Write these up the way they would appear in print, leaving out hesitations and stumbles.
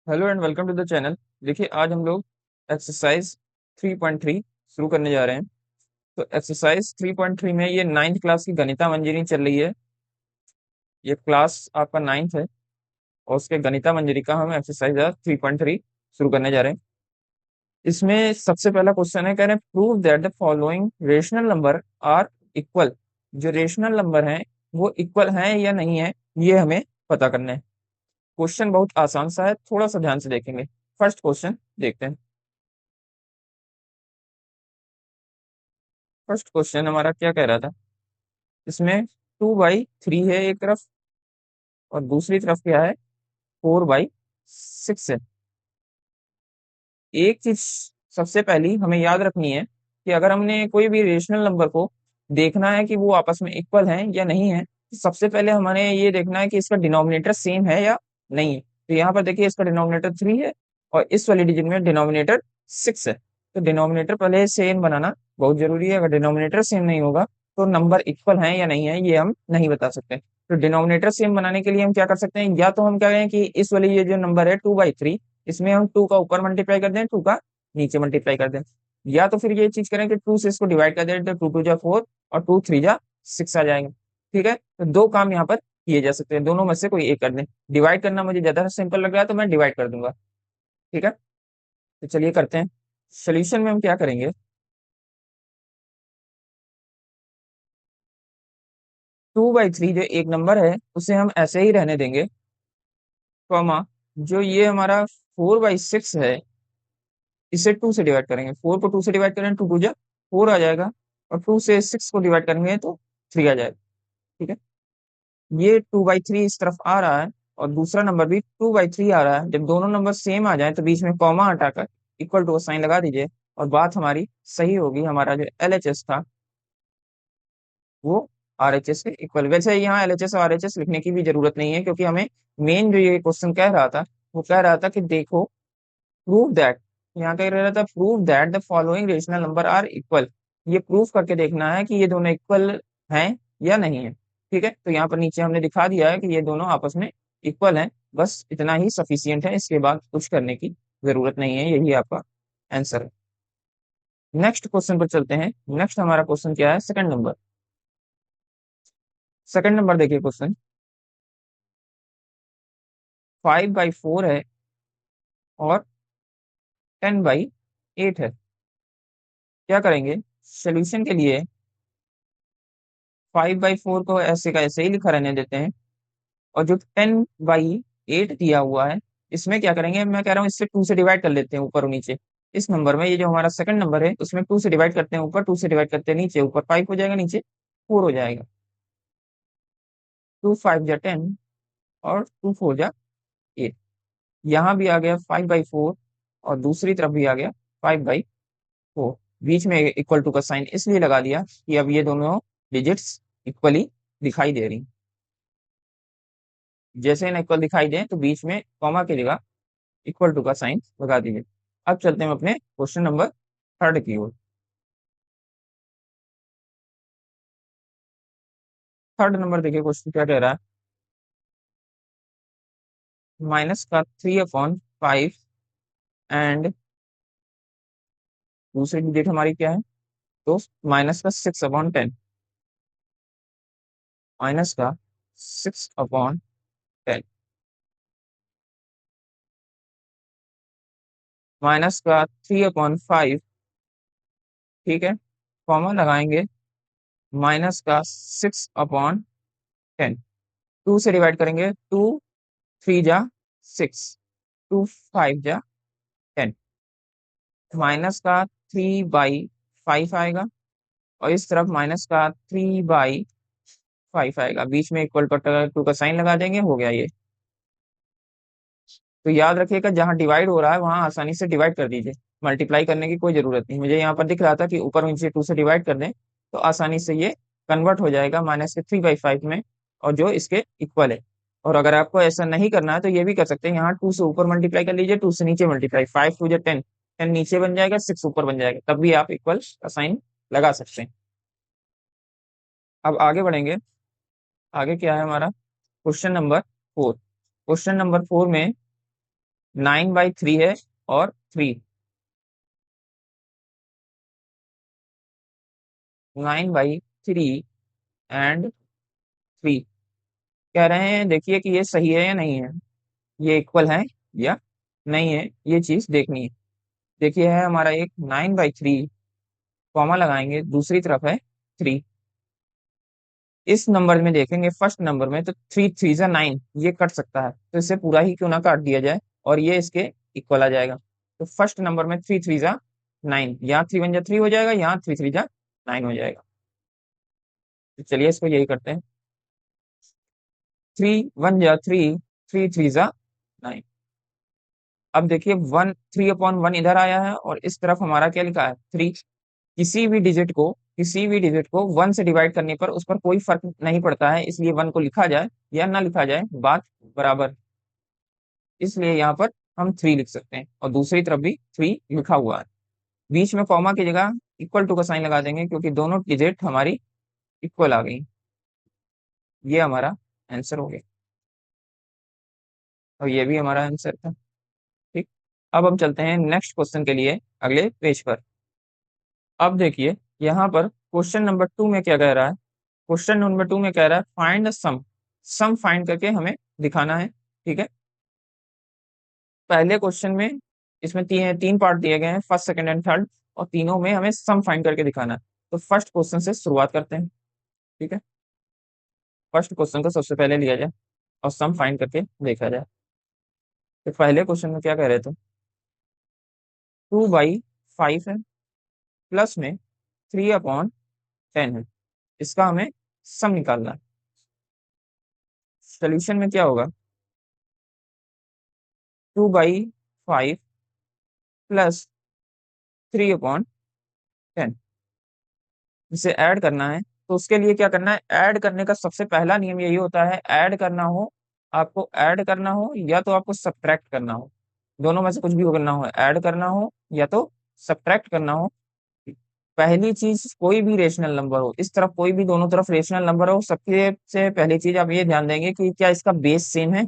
Hello and welcome to the channel. देखिए, आज हम लोग एक्सरसाइज 3.3 शुरू करने जा रहे हैं। तो एक्सरसाइज 3.3 में ये नाइन्थ क्लास की गणिता मंजरी चल रही है। ये क्लास आपका नाइन्थ है और उसके गणिता मंजरी का हम एक्सरसाइज 3.3 शुरू करने जा रहे हैं। इसमें सबसे पहला क्वेश्चन है, कह रहे हैं prove that the following rational number are equal. जो रेशनल नंबर हैं वो इक्वल हैं या नहीं है, ये हमें पता करना है। क्वेश्चन बहुत आसान सा है, थोड़ा सा ध्यान से देखेंगे। फर्स्ट क्वेश्चन देखते हैं। फर्स्ट क्वेश्चन हमारा क्या कह रहा था, इसमें 2/3 है एक तरफ और दूसरी तरफ क्या है, 4/6 है। एक चीज सबसे पहली हमें याद रखनी है कि अगर हमने कोई भी रेशनल नंबर को देखना है कि वो आपस में इक्वल हैं या नहीं है, तो सबसे पहले हमें ये देखना है कि इसका डिनोमिनेटर सेम है या नहीं है। तो यहाँ पर देखिए, इसका डिनोमिनेटर 3 है और इस वाली डिजिट में डिनोमिनेटर 6 है। तो डिनोमिनेटर पहले सेम बनाना बहुत जरूरी है। अगर डिनोमिनेटर सेम नहीं होगा तो नंबर इक्वल है या नहीं है ये हम नहीं बता सकते। तो डिनोमिनेटर सेम बनाने के लिए हम क्या कर सकते हैं, या तो हम क्या करें कि इस वाली ये जो नंबर है 2/3, इसमें हम 2 का ऊपर मल्टीप्लाई कर दें, 2 का नीचे मल्टीप्लाई कर दें। या तो फिर ये चीज करें कि 2 से इसको डिवाइड कर दें, तो 2 2 जा 4 और 2 3 जा 6 आ जाएगा। ठीक है, तो दो काम यहाँ पर किए जा सकते हैं, दोनों में से कोई एक कर दें। डिवाइड करना मुझे ज्यादा सिंपल लग रहा है तो मैं डिवाइड कर दूंगा। ठीक है, तो चलिए करते हैं। सोल्यूशन में हम क्या करेंगे, 2/3 जो एक नंबर है उसे हम ऐसे ही रहने देंगे, कॉमा जो ये हमारा 4/6 है इसे 2 से डिवाइड करेंगे। 4 को 2 से डिवाइड करें, 2 2 जा 4 आ जाएगा और 2 से 6 को डिवाइड करेंगे तो 3 आ जाएगा। ठीक है, ये 2/3 इस तरफ आ रहा है और दूसरा नंबर भी 2/3 आ रहा है। जब दोनों नंबर सेम आ जाए तो बीच में कॉमा हटाकर इक्वल टू का साइन लगा दीजिए और बात हमारी सही होगी। हमारा जो LHS था वो RHS के इक्वल। वैसे यहाँ LHS और RHS लिखने की भी जरूरत नहीं है, क्योंकि हमें मेन जो ये क्वेश्चन कह रहा था वो कह रहा था कि देखो, प्रूव दैट, यहाँ कह रहा था prove that the following rational number are equal. ये प्रूफ करके देखना है कि ये दोनों इक्वल हैं या नहीं है। ठीक है, तो यहाँ पर नीचे हमने दिखा दिया है कि ये दोनों आपस में इक्वल हैं। बस इतना ही सफिशियंट है, इसके बाद कुछ करने की जरूरत नहीं है। यही आपका आंसर है। नेक्स्ट क्वेश्चन पर चलते हैं। नेक्स्ट हमारा क्वेश्चन क्या है, सेकंड नंबर। सेकंड नंबर देखिए क्वेश्चन, 5/4 है और 10/8 है। क्या करेंगे सोल्यूशन के लिए, 5/4 को ऐसे का ऐसे ही लिखा रहने देते हैं और जो 10/8 दिया हुआ है इसमें क्या करेंगे, मैं कह रहा हूँ इससे 2 से डिवाइड कर लेते हैं ऊपर और नीचे। इस नंबर में, ये जो हमारा सेकंड नंबर है उसमें 2 से डिवाइड करते हैं ऊपर, 2 से डिवाइड करते हैं नीचे। ऊपर 5 हो जाएगा, नीचे 4 हो जाएगा। 2 5 जा 10 और 2 4 जा 8। यहाँ भी आ गया 5/4 और दूसरी तरफ भी आ गया 5/4। बीच में इक्वल टू का साइन इसलिए लगा दिया कि अब ये दोनों डिजिट्स इक्वली दिखाई दे रही। जैसे इन इक्वल दिखाई दें तो बीच में कॉमा की जगह इक्वल टू का साइन लगा दीजिए। अब चलते हैं अपने क्वेश्चन नंबर थर्ड की ओर। थर्ड नंबर देखिए, क्वेश्चन क्या कह रहा है, माइनस का 3/5 एंड दूसरी डिजिट हमारी क्या है, तो माइनस का 6/10। माइनस का 6/10 माइनस का 3/5। ठीक है, कॉमा लगाएंगे, माइनस का 6/10। 2 से डिवाइड करेंगे, 2 3 जा 6, 2 5 जा 10। माइनस का 3/5 आएगा और इस तरफ माइनस का 3/5 आएगा। बीच में इक्वल टू का साइन लगा देंगे, हो गया ये। तो याद रखिएगा, जहां डिवाइड हो रहा है वहां आसानी से डिवाइड कर दीजिए, मल्टीप्लाई करने की कोई जरूरत नहीं। मुझे यहाँ पर दिख रहा था कि ऊपर नीचे 2 से डिवाइड कर दें तो आसानी से ये कन्वर्ट हो जाएगा माइनस के 3/5 में, और जो इसके इक्वल है। और अगर आपको ऐसा नहीं करना है तो ये भी कर सकते हैं, यहाँ 2 से ऊपर मल्टीप्लाई कर लीजिए, 2 से नीचे मल्टीप्लाई, 5 2 जा 10, 10 नीचे बन जाएगा, 6 ऊपर बन जाएगा, तब भी आप इक्वल का साइन लगा सकते हैं। अब आगे बढ़ेंगे। आगे क्या है हमारा, क्वेश्चन नंबर 4। क्वेश्चन नंबर 4 में 9/3 है और 3, 9/3 एंड 3 कह रहे हैं। देखिए कि ये सही है या नहीं है, ये इक्वल है या नहीं है, ये चीज देखनी है। देखिए है हमारा एक 9/3, कॉमा लगाएंगे, दूसरी तरफ है 3। इस नंबर में देखेंगे फर्स्ट नंबर में तो 3 3 9, ये कट सकता है, तो इसे पूरा ही क्यों ना काट दिया जाए और ये इसके इक्वल आ जाएगा। तो फर्स्ट नंबर में 3 3 9, यहाँ 3 1 3 हो जाएगा, यहाँ 3 3 9 हो जाएगा। तो चलिए इसको यही करते हैं, 3 1 3, 3 3 9। अब देखिए 3/1 इधर आया है और इस तरफ हमारा क्या लिखा है 3। किसी भी डिजिट को 1 से डिवाइड करने पर उस पर कोई फर्क नहीं पड़ता है, इसलिए 1 को लिखा जाए या ना लिखा जाए बात बराबर। इसलिए यहाँ पर हम 3 लिख सकते हैं और दूसरी तरफ भी 3 लिखा हुआ है। बीच में कॉमा की जगह इक्वल टू का साइन लगा देंगे क्योंकि दोनों डिजिट हमारी इक्वल आ गई। ये हमारा आंसर हो गया और ये भी हमारा आंसर था। ठीक, अब हम चलते हैं नेक्स्ट क्वेश्चन के लिए अगले पेज पर। अब देखिए यहाँ पर क्वेश्चन नंबर 2 में क्या कह रहा है। क्वेश्चन नंबर 2 में कह रहा है find the sum. Sum find करके हमें दिखाना है। ठीक है, पहले क्वेश्चन में इसमें तीन तीन पार्ट दिए गए हैं, फर्स्ट सेकंड एंड थर्ड, और तीनों में हमें सम फाइंड करके दिखाना है। तो फर्स्ट क्वेश्चन से शुरुआत करते हैं। ठीक है, फर्स्ट क्वेश्चन को सबसे पहले लिया जाए और सम फाइंड करके देखा जाए। तो पहले क्वेश्चन में क्या कह रहे थे, 2/5 है, प्लस में 3/10 है, इसका हमें सम निकालना है। सोल्यूशन में क्या होगा, 2/5 प्लस 3/10, इसे ऐड करना है। तो उसके लिए क्या करना है, ऐड करने का सबसे पहला नियम यही होता है, ऐड करना हो, आपको ऐड करना हो या तो आपको सब्ट्रैक्ट करना हो, दोनों में से कुछ भी करना हो, ऐड करना हो या तो सब्ट्रैक्ट करना हो। पहली चीज, कोई भी रेशनल नंबर हो, इस तरफ कोई भी, दोनों तरफ रेशनल नंबर हो, सबसे से पहली चीज आप ये ध्यान देंगे कि क्या इसका बेस सेम है,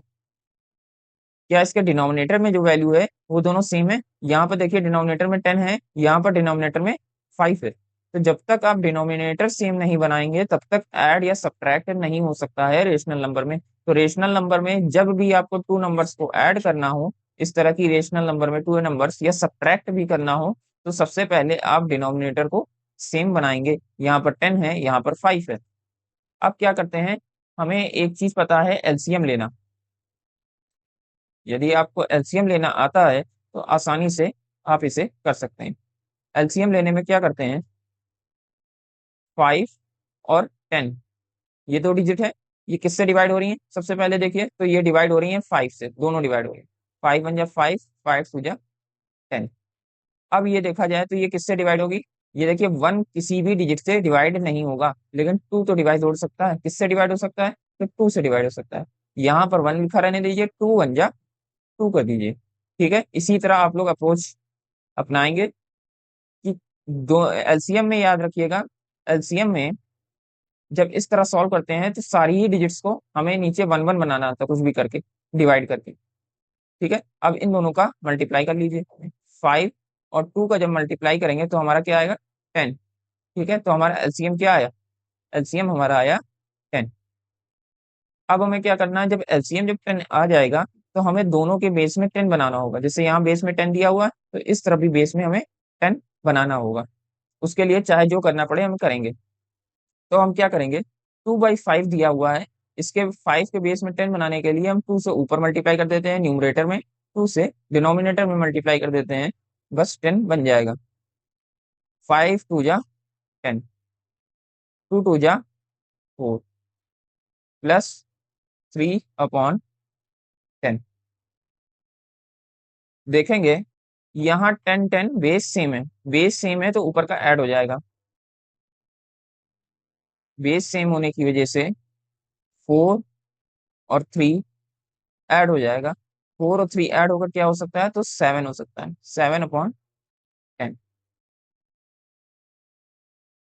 क्या इसके डिनोमिनेटर में जो वैल्यू है वो दोनों सेम है। यहाँ पर देखिए डिनोमिनेटर में 10 है, यहाँ पर डिनोमिनेटर में 5 है। तो जब तक आप डिनोमिनेटर सेम नहीं बनाएंगे तब तक ऐड या सब्ट्रैक्ट नहीं हो सकता है रेशनल नंबर में। तो रेशनल नंबर में जब भी आपको टू नंबर्स को ऐड करना हो, इस तरह की रेशनल नंबर में टू नंबर्स, या सब्ट्रैक्ट भी करना हो, तो सबसे पहले आप डिनोमिनेटर को सेम बनाएंगे। यहाँ पर 10 है, यहाँ पर 5 है। अब क्या करते हैं, हमें एक चीज पता है, एलसीएम लेना। यदि आपको एलसीएम लेना आता है तो आसानी से आप इसे कर सकते हैं। एलसीएम लेने में क्या करते हैं, 5 और 10, ये दो डिजिट है, ये किससे डिवाइड हो रही है, सबसे पहले देखिए तो ये डिवाइड हो रही है 5 से, दोनों डिवाइड हो रही है। 5 1 जा 5, 5 2 जा 10। अब ये देखा जाए तो ये किससे डिवाइड होगी, ये देखिए 1 किसी भी डिजिट से डिवाइड नहीं होगा, लेकिन 2 तो डिवाइड हो सकता है। किससे डिवाइड हो सकता है, तो 2 से डिवाइड हो सकता है। यहाँ पर 1 लिखा रहने दीजिए, 2 1 जा 2 कर दीजिए। ठीक है, इसी तरह आप लोग अप्रोच अपनाएंगे कि दो एलसीएम में, याद रखिएगा एलसीएम में जब इस तरह सॉल्व करते हैं तो सारी ही डिजिट्स को हमें नीचे 1 1 बनाना होता है, कुछ भी करके डिवाइड करके। ठीक है, अब इन दोनों का मल्टीप्लाई कर लीजिए, 5 और 2 का जब मल्टीप्लाई करेंगे तो हमारा क्या आएगा, 10। ठीक है, तो हमारा एलसीएम क्या आया, एलसीएम हमारा आया 10। अब हमें क्या करना है, जब एलसीएम जब 10 आ जाएगा तो हमें दोनों के बेस में 10 बनाना होगा। जैसे यहाँ बेस में 10 दिया हुआ है तो इस तरफ भी बेस में हमें 10 बनाना होगा। उसके लिए चाहे जो करना पड़े हम करेंगे। तो हम क्या करेंगे, 2/5 दिया हुआ है, इसके 5 के बेस में 10 बनाने के लिए हम 2 से ऊपर मल्टीप्लाई कर देते हैं न्यूमरेटर में, 2 से डिनोमिनेटर में मल्टीप्लाई कर देते हैं, बस 10 बन जाएगा। 5 2 जा 10, 2 2 जा 4, प्लस 3/10। देखेंगे यहाँ 10 10 बेस सेम है, बेस सेम है तो ऊपर का ऐड हो जाएगा। बेस सेम होने की वजह से 4 और 3 ऐड हो जाएगा। 4 और 3 ऐड होकर क्या हो सकता है, तो 7 हो सकता है, 7/10।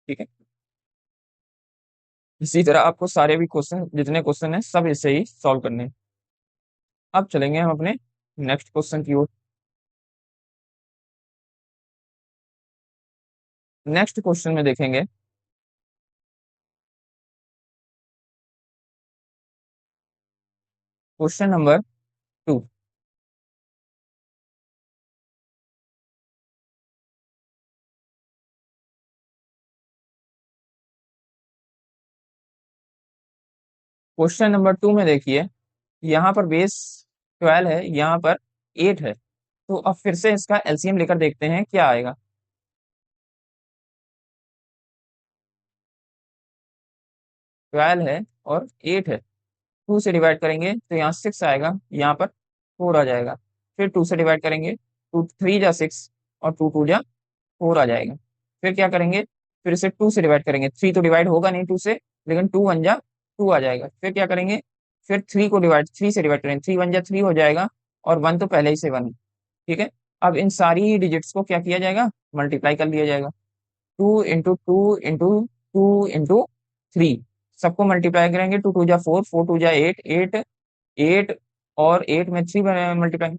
ठीक है, इसी तरह आपको सारे भी क्वेश्चन, जितने क्वेश्चन है सब ऐसे ही सॉल्व करने हैं। अब चलेंगे हम अपने नेक्स्ट क्वेश्चन की ओर। नेक्स्ट क्वेश्चन में देखेंगे क्वेश्चन नंबर 2। क्वेश्चन नंबर 2 में देखिए, यहाँ पर बेस 12 है, यहाँ पर 8 है। तो अब फिर से इसका एलसीएम लेकर देखते हैं क्या आएगा। 12 है और 8 है, 2 से डिवाइड करेंगे तो यहाँ 6 आएगा, यहाँ पर 4 आ जाएगा। फिर 2 से डिवाइड करेंगे, 2 3 जा 6 और 2 2 जा 4 आ जाएगा। फिर क्या करेंगे, फिर इसे 2 से डिवाइड करेंगे, 3 तो डिवाइड होगा नहीं 2 से, लेकिन 2 1 जा 2 आ जाएगा। फिर क्या करेंगे, फिर 3 से डिवाइड करेंगे, 3 1 जा 3 हो जाएगा, और 1 तो पहले ही से 1 है। ठीक है, अब इन सारी डिजिट्स को क्या किया जाएगा, मल्टीप्लाई कर लिया जाएगा। 2 इंटू 2 इंटू 2 इंटू 3, सबको मल्टीप्लाई करेंगे। 2 2 जा 4, 4 2 जा 8, 8 8 और 8 में 3 मल्टीप्लाई,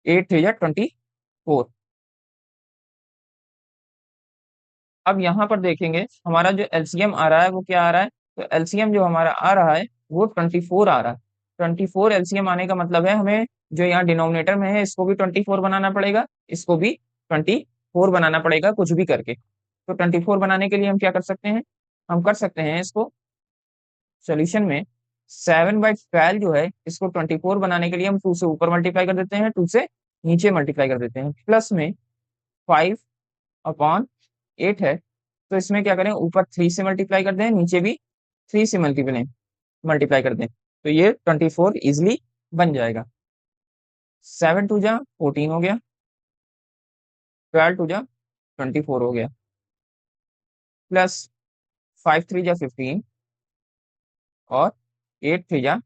8 3 जा 24। अब यहाँ पर देखेंगे हमारा जो एलसीएम आ रहा है वो क्या आ रहा है, तो एलसीएम जो हमारा आ रहा है वो 24 आ रहा है। 24 एलसीएम आने का मतलब है हमें जो यहाँ डिनोमिनेटर में है इसको भी 24 बनाना पड़ेगा, इसको भी 24 बनाना पड़ेगा, कुछ भी करके। तो 24 बनाने के लिए हम क्या कर सकते हैं, हम कर सकते हैं इसको सोल्यूशन में 7/12 जो है इसको 24 बनाने के लिए हम 2 से ऊपर मल्टीप्लाई कर देते हैं, 2 से नीचे मल्टीप्लाई कर देते हैं, प्लस में 5/8 है। तो इसमें क्या करें, ऊपर 3 से मल्टीप्लाई कर दें, नीचे भी 3 से मल्टीप्लाई मल्टीप्लाई कर दें, तो ये 24 इजिली बन जाएगा। 7 2 जा 14 हो गया, 12 2 जा 24 हो गया, प्लस 5 3 जा 15 और 8 3 जा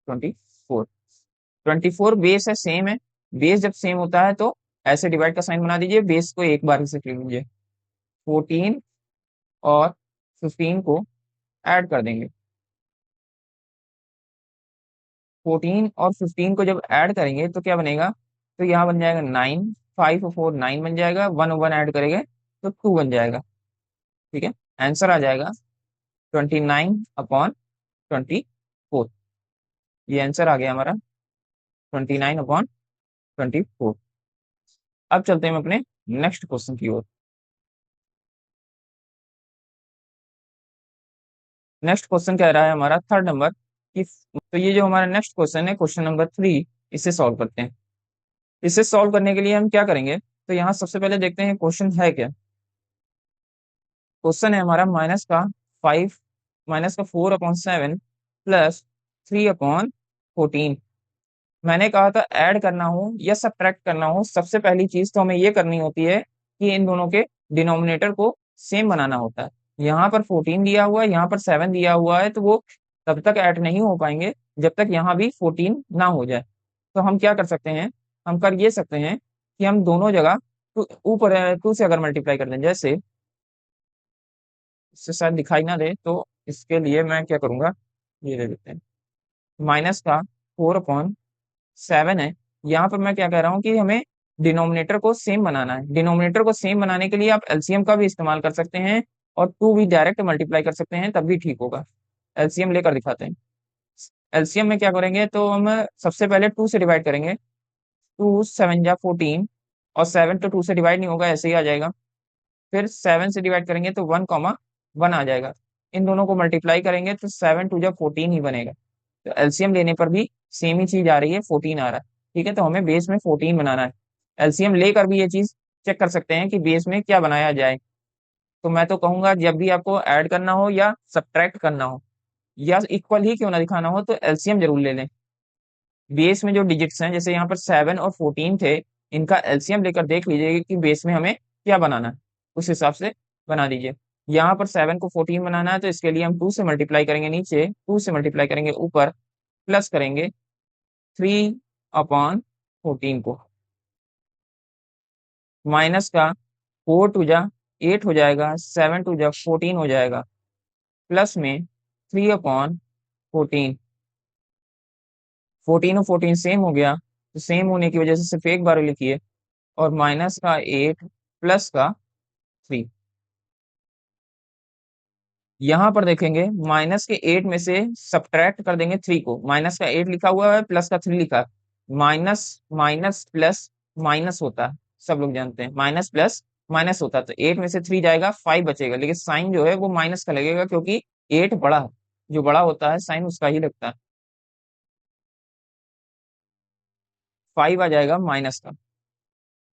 24। 24 बेस है, सेम है। बेस जब सेम होता है तो ऐसे डिवाइड का साइन बना दीजिए, बेस को एक बार से ले लीजिए। 14 और 15 को ऐड कर देंगे। 14 और 15 को जब ऐड करेंगे तो क्या बनेगा, तो यहाँ बन जाएगा 9, 5 और 4 9 बन जाएगा, 1 और 1 ऐड करेंगे तो 2 बन जाएगा। ठीक है, आंसर आ जाएगा 29/24। ये आंसर आ गया हमारा 29/24। अब चलते हैं हम अपने नेक्स्ट क्वेश्चन की ओर। नेक्स्ट क्वेश्चन कह रहा है हमारा थर्ड नंबर कि, तो ये जो हमारा नेक्स्ट क्वेश्चन है क्वेश्चन नंबर 3, इसे सॉल्व करते हैं। इसे सॉल्व करने के लिए हम क्या करेंगे, तो यहाँ सबसे पहले देखते हैं क्वेश्चन है क्या। क्वेश्चन है हमारा माइनस का 4/7 प्लस 3/14। मैंने कहा था ऐड करना हो या सब्ट्रैक्ट करना हो, सबसे पहली चीज तो हमें ये करनी होती है कि इन दोनों के डिनोमिनेटर को सेम बनाना होता है। यहाँ पर 14 दिया हुआ है, यहाँ पर 7 दिया हुआ है, तो वो तब तक ऐड नहीं हो पाएंगे जब तक यहाँ भी 14 ना हो जाए। तो हम क्या कर सकते हैं, हम कर ये सकते हैं कि हम दोनों जगह ऊपर 2 से अगर मल्टीप्लाई कर दें, जैसे इससे शायद दिखाई ना दे तो इसके लिए मैं क्या करूंगा, ये ले लेते हैं। माइनस का 4/7 है, यहाँ पर मैं क्या कह रहा हूँ कि हमें डिनोमिनेटर को सेम बनाना है। डिनोमिनेटर को सेम बनाने के लिए आप एलसीएम का भी इस्तेमाल कर सकते हैं और 2 भी डायरेक्ट मल्टीप्लाई कर सकते हैं, तब भी ठीक होगा। एलसीएम लेकर दिखाते हैं। एलसीएम में क्या करेंगे, तो हम सबसे पहले 2 से डिवाइड करेंगे। 2 7 जा 14 और 7 तो 2 से डिवाइड नहीं होगा, ऐसे ही आ जाएगा। फिर 7 से डिवाइड करेंगे तो 1,1 आ जाएगा। इन दोनों को मल्टीप्लाई करेंगे तो 7 2 जा 14 ही बनेगा। तो एलसीएम लेने पर भी सेम ही चीज आ रही है, 14 आ रहा है। ठीक है, तो हमें बेस में 14 बनाना है। एलसीएम लेकर भी ये चीज चेक कर सकते हैं कि बेस में क्या बनाया जाए। तो मैं तो कहूंगा जब भी आपको ऐड करना हो या सब्ट्रैक्ट करना हो या इक्वल ही क्यों ना दिखाना हो, तो एलसीएम जरूर ले लें। बेस में जो डिजिट्स हैं, जैसे यहाँ पर 7 और 14 थे, इनका एलसीएम लेकर देख लीजिए कि बेस में हमें क्या बनाना है, उस हिसाब से बना दीजिए। यहाँ पर 7 को 14 बनाना है, तो इसके लिए हम 2 से मल्टीप्लाई करेंगे नीचे, 2 से मल्टीप्लाई करेंगे ऊपर, प्लस करेंगे 3/14 को, माइनस का 4 2 जा 8 हो जाएगा, 7 2 जा 14 हो जाएगा, प्लस में 3/14। 14 और 14 सेम हो गया, तो सेम होने की वजह से सिर्फ एक बार लिखिए, और माइनस का 8 प्लस का 3। यहां पर देखेंगे माइनस के 8 में से सब्ट्रैक्ट कर देंगे 3 को। माइनस का 8 लिखा हुआ है, प्लस का 3 लिखा है। माइनस माइनस प्लस माइनस होता है, सब लोग जानते हैं माइनस प्लस माइनस होता है। तो 8 में से 3 जाएगा, 5 बचेगा, लेकिन साइन जो है वो माइनस का लगेगा, क्योंकि 8 बड़ा है। जो बड़ा होता है साइन उसका ही लगता है। 5 आ जाएगा माइनस का,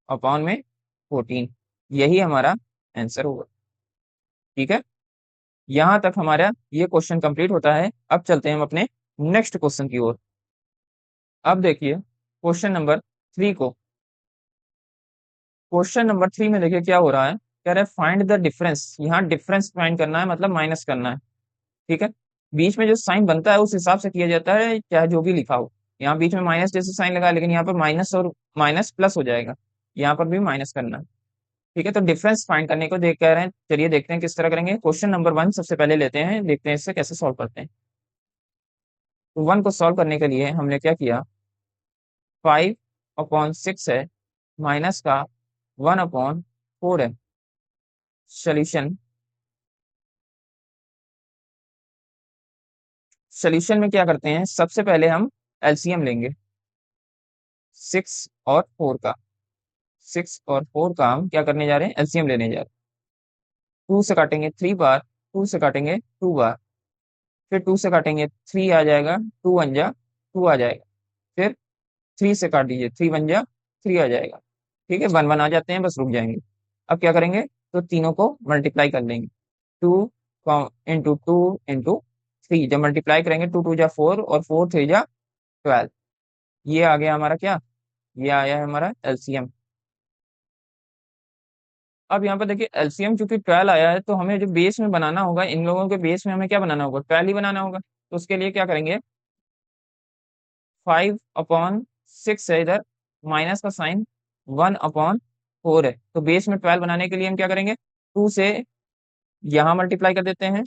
अपॉन में 14। यही हमारा आंसर होगा। ठीक है, यहां तक हमारा ये क्वेश्चन कंप्लीट होता है। अब चलते हैं हम अपने नेक्स्ट क्वेश्चन की ओर। अब देखिए क्वेश्चन नंबर 3 को। क्वेश्चन नंबर 3 में देखिए क्या हो रहा है। कह रहा है फाइंड द डिफरेंस। यहाँ डिफरेंस फाइंड करना है, मतलब माइनस करना है। ठीक है, बीच में जो साइन बनता है उस हिसाब से किया जाता है, चाहे जो भी लिखा हो। यहाँ बीच में माइनस जैसे साइन लगा, लेकिन यहाँ पर माइनस और माइनस प्लस हो जाएगा। यहाँ पर भी माइनस करना है। ठीक है, तो डिफरेंस फाइंड करने को देख कह रहे हैं। चलिए देखते हैं किस तरह करेंगे। क्वेश्चन नंबर 1 सबसे पहले लेते हैं, देखते हैं इससे कैसे सॉल्व करते हैं। तो 1 को सॉल्व करने के लिए हमने क्या किया, 5/6 है, माइनस का 1/4 है। सोल्यूशन, सोल्यूशन में क्या करते हैं, सबसे पहले हम एलसीएम लेंगे 6 और 4 का। 6 और 4 का हम क्या करने जा रहे हैं, एलसीएम लेने जा रहे हैं। 2 से काटेंगे 3 बार, 2 से काटेंगे 2 बार, फिर 2 से काटेंगे 3 आ जाएगा, 2 1 जा 2 आ जाएगा। फिर 3 से काट दीजिए, 3 1 जा 3 आ जाएगा। ठीक है, 1 1 आ जाते हैं, बस रुक जाएंगे। अब क्या करेंगे, तो तीनों को मल्टीप्लाई कर लेंगे। 2 इंटू 2 इंटू 3, जब मल्टीप्लाई करेंगे 2 2 जा 4 और 4 3 जा 12। ये आ गया हमारा क्या, ये आया है हमारा एलसीएम। अब यहाँ पर देखिए एलसीएम चूंकि 12 आया है, तो हमें जो बेस में बनाना होगा, इन लोगों के बेस में हमें क्या बनाना होगा, 12 ही बनाना होगा। तो उसके लिए क्या करेंगे, 5/6 है इधर, माइनस का साइन 1/4 है। तो बेस में 12 बनाने के लिए हम क्या करेंगे, 2 से यहाँ मल्टीप्लाई कर देते हैं।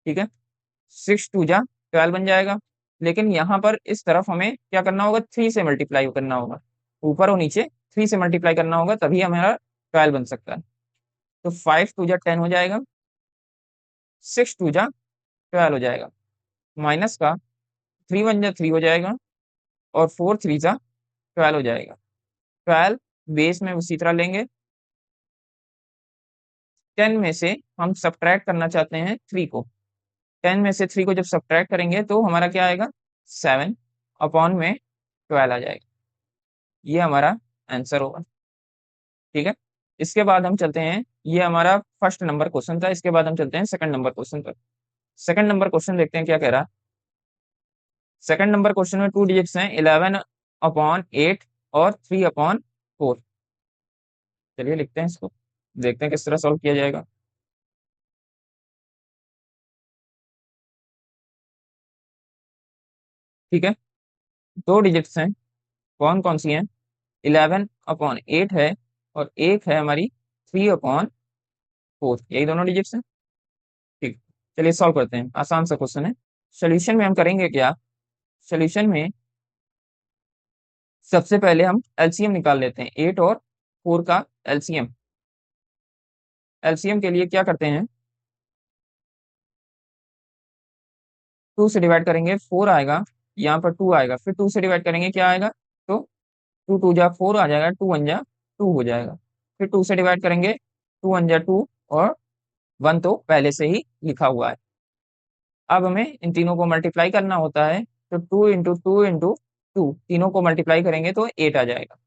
ठीक है, 6 2 जा 12 बन जाएगा। लेकिन यहाँ पर इस तरफ हमें क्या करना होगा, 3 से मल्टीप्लाई करना होगा। ऊपर और नीचे 3 से मल्टीप्लाई करना होगा, तभी हमारा 12 बन सकता है। तो 5 2 जा 10 हो जाएगा, 6 2 जा 12 हो जाएगा, माइनस का 3 1 जा 3 हो जाएगा, और 4 3 जा 12 हो जाएगा। 12 बेस में उसी तरह लेंगे। 10 में से हम सब्ट्रैक्ट करना चाहते हैं 3 को। 10 में से 3 को जब सब्ट्रैक्ट करेंगे तो हमारा क्या आएगा, 7/12 आ जाएगा। ये हमारा आंसर होगा। ठीक है, इसके बाद हम चलते हैं, ये हमारा फर्स्ट नंबर क्वेश्चन था। इसके बाद हम चलते हैं सेकंड नंबर क्वेश्चन पर। सेकंड नंबर क्वेश्चन देखते हैं क्या कह रहा है। सेकंड नंबर क्वेश्चन में 2 डिजिट्स हैं, 11/8 और 3/4। चलिए लिखते हैं इसको, देखते हैं किस तरह सॉल्व किया जाएगा। ठीक है, 2 डिजिट्स हैं, कौन कौन सी हैं, 11/8 है, और एक है हमारी 3/4। यही दोनों डिजिट्स हैं। ठीक, चलिए सॉल्व करते हैं, आसान सा क्वेश्चन है। सोल्यूशन में हम करेंगे क्या, सोल्यूशन में सबसे पहले हम एलसीएम निकाल लेते हैं, 8 और 4 का एलसीएम। एलसीएम के लिए क्या करते हैं, 2 से डिवाइड करेंगे 4 आएगा, यहाँ पर 2 आएगा, फिर 2 से डिवाइड करेंगे क्या आएगा, तो 2 2 जा 4 आ जाएगा, 2 1 जा 2 हो जाएगा। फिर 2 से डिवाइड करेंगे, 2 1 जा 2, और 1 तो पहले से ही लिखा हुआ है। अब हमें इन तीनों को मल्टीप्लाई करना होता है, तो 2 इंटू 2 इंटू 2, तीनों को मल्टीप्लाई करेंगे तो 8 आ जाएगा।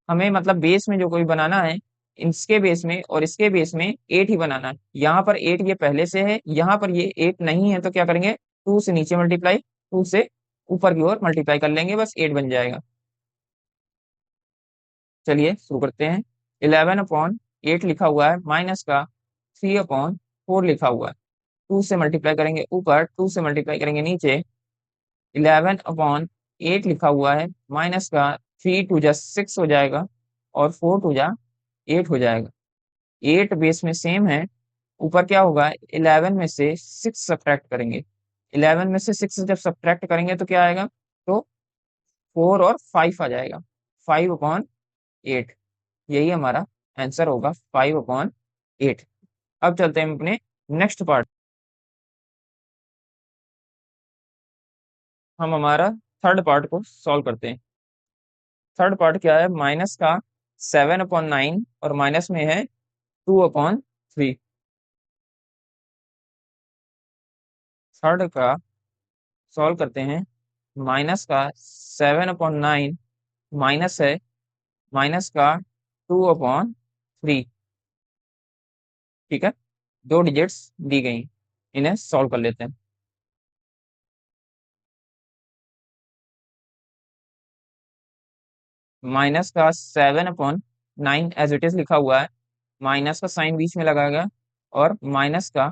हमें मतलब बेस में जो कोई बनाना है, इसके बेस में और इसके बेस में 8 ही बनाना है। यहाँ पर 8 ये पहले से है, यहाँ पर ये 8 नहीं है, तो क्या करेंगे, 2 से नीचे मल्टीप्लाई, 2 से ऊपर की ओर मल्टीप्लाई कर लेंगे, बस 8 बन जाएगा। चलिए शुरू करते हैं। 11/8 लिखा हुआ है, माइनस का 3/4 लिखा हुआ है। 2 से मल्टीप्लाई करेंगे ऊपर, 2 से मल्टीप्लाई करेंगे नीचे। 11/8 लिखा हुआ है, माइनस का 3 2 जा 6 हो जाएगा, और 4 2 जा 8 हो जाएगा। 8 बेस में सेम है, ऊपर क्या होगा, 11 में से 6 सब्ट्रैक्ट करेंगे। 11 में से 6 जब सब्ट्रैक्ट करेंगे तो क्या आएगा, तो 4 और 5 आ जाएगा, 5/8। यही हमारा आंसर होगा, 5/8। अब चलते हैं अपने नेक्स्ट पार्ट। हम हमारा थर्ड पार्ट को सॉल्व करते हैं। थर्ड पार्ट क्या है, माइनस का 7/9 और माइनस में है 2/3। थर्ड का सॉल्व करते हैं। माइनस का 7/9 माइनस है माइनस का 2/3। ठीक है, दो डिजिट्स दी गई, इन्हें सॉल्व कर लेते हैं। माइनस का 7/9 एज इट इज लिखा हुआ है, माइनस का साइन बीच में लगाएगा और माइनस का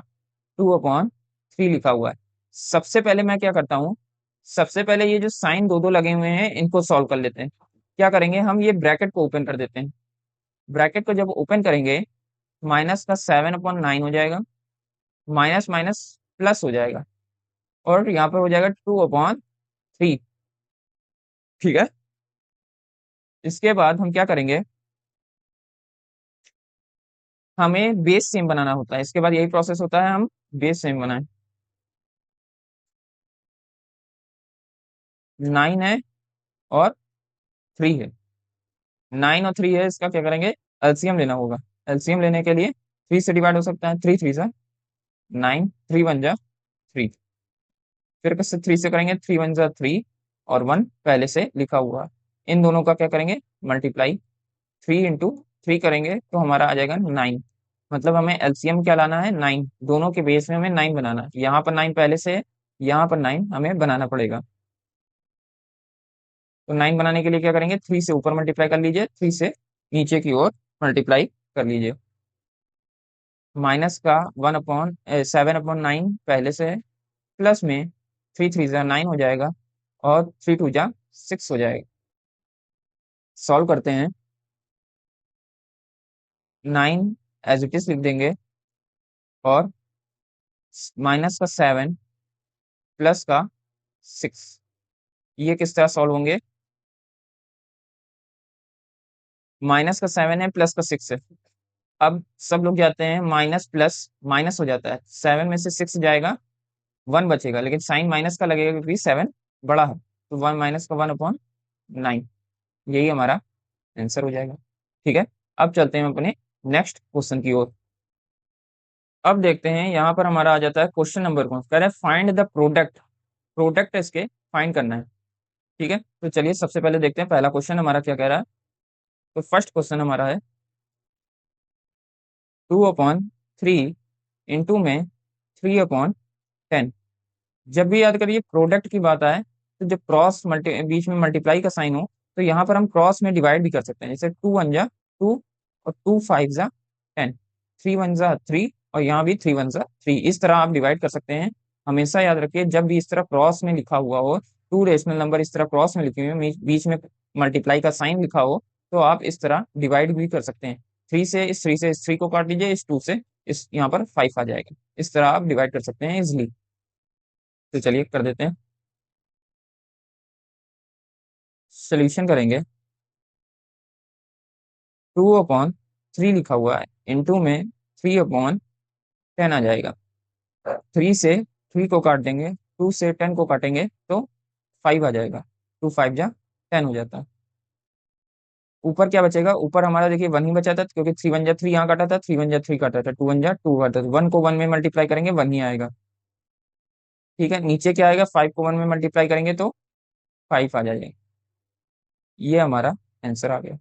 2/3 लिखा हुआ है। सबसे पहले मैं क्या करता हूँ, सबसे पहले ये जो साइन दो दो लगे हुए हैं इनको सॉल्व कर लेते हैं। क्या करेंगे, हम ये ब्रैकेट को ओपन कर देते हैं। ब्रैकेट को जब ओपन करेंगे, माइनस का 7/9 हो जाएगा, माइनस माइनस प्लस हो जाएगा, और यहाँ पर हो जाएगा 2/3। ठीक है, इसके बाद हम क्या करेंगे, हमें बेस सेम बनाना होता है। इसके बाद यही प्रोसेस होता है, हम बेस सेम बनाएं। 9 है और 3 है, 9 और 3 है, इसका क्या करेंगे, एलसीएम लेना होगा। एलसीएम लेने के लिए 3 से डिवाइड हो सकता है, 3 3 9, 3 1 जा 3। फिर किससे 3 से करेंगे, 3 1 जा 3, और 1 पहले से लिखा हुआ है। इन दोनों का क्या करेंगे, मल्टीप्लाई। 3 × 3 करेंगे तो हमारा आ जाएगा 9। मतलब हमें एलसीएम क्या लाना है, 9। दोनों के बेस में हमें 9 बनाना है। यहाँ पर 9 पहले से है, यहाँ पर 9 हमें बनाना पड़ेगा। तो 9 बनाने के लिए क्या करेंगे, 3 से ऊपर मल्टीप्लाई कर लीजिए, 3 से नीचे की ओर मल्टीप्लाई कर लीजिए। माइनस का 7/9 पहले से है, प्लस में 3 3 जा 9 हो जाएगा, और 3 2 जा 6 हो जाएगा। सॉल्व करते हैं। 9 एज इट इज लिख देंगे, और माइनस का 7 प्लस का 6, ये किस तरह सॉल्व होंगे, माइनस का 7 है, प्लस का 6 है। अब सब लोग जाते हैं, माइनस प्लस माइनस हो जाता है, 7 में से 6 जाएगा, 1 बचेगा, लेकिन साइन माइनस का लगेगा क्योंकि 7 बड़ा है। तो 1 माइनस का 1/9, यही हमारा आंसर हो जाएगा। ठीक है, अब चलते हैं अपने नेक्स्ट क्वेश्चन की ओर। अब देखते हैं, यहाँ पर हमारा आ जाता है क्वेश्चन नंबर कौन कह रहे हैं, फाइंड द प्रोडक्ट। प्रोडक्ट इसके फाइंड करना है। ठीक है, तो चलिए सबसे पहले देखते हैं पहला क्वेश्चन हमारा क्या कह रहा है। तो फर्स्ट क्वेश्चन हमारा है, 2/3 इंटू में 3/10। जब भी याद करिए प्रोडक्ट की बात आए, तो जब क्रॉस मल्टी बीच में मल्टीप्लाई का साइन हो, तो यहाँ पर हम क्रॉस में डिवाइड भी कर सकते हैं। जैसे 2 1 जा 2, और 2 5 जा 10, 3 1 जा 3, और यहाँ भी 3 1 जा 3। इस तरह आप डिवाइड कर सकते हैं। हमेशा याद रखिए, जब भी इस तरह क्रॉस में लिखा हुआ हो, टू रेशनल नंबर इस तरह क्रॉस में लिखे हुए, बीच में मल्टीप्लाई का साइन लिखा हो, तो आप इस तरह डिवाइड भी कर सकते हैं। 3 से इस 3 को काट लीजिए, इस 2 से इस यहाँ पर 5 आ जाएगा। इस तरह आप डिवाइड कर सकते हैं इजिली। तो चलिए कर देते हैं, सोल्यूशन करेंगे। 2/3 लिखा हुआ है, इंटू में 3/10 आ जाएगा। 3 से 3 को काट देंगे, 2 से 10 को काटेंगे तो 5 आ जाएगा। 2 5 जा 10 हो जाता है। ऊपर क्या बचेगा, ऊपर हमारा देखिए 1 ही बचा था, क्योंकि 3 1 जा 3 यहाँ काटा था, 3 1 जा 3 काटा था, 2 1 जा 2 काटा था। 1 को 1 में मल्टीप्लाई करेंगे 1 ही आएगा। ठीक है, नीचे क्या आएगा, 5 को 1 में मल्टीप्लाई करेंगे तो 5 आ जाएगा। ये हमारा आंसर आ गया।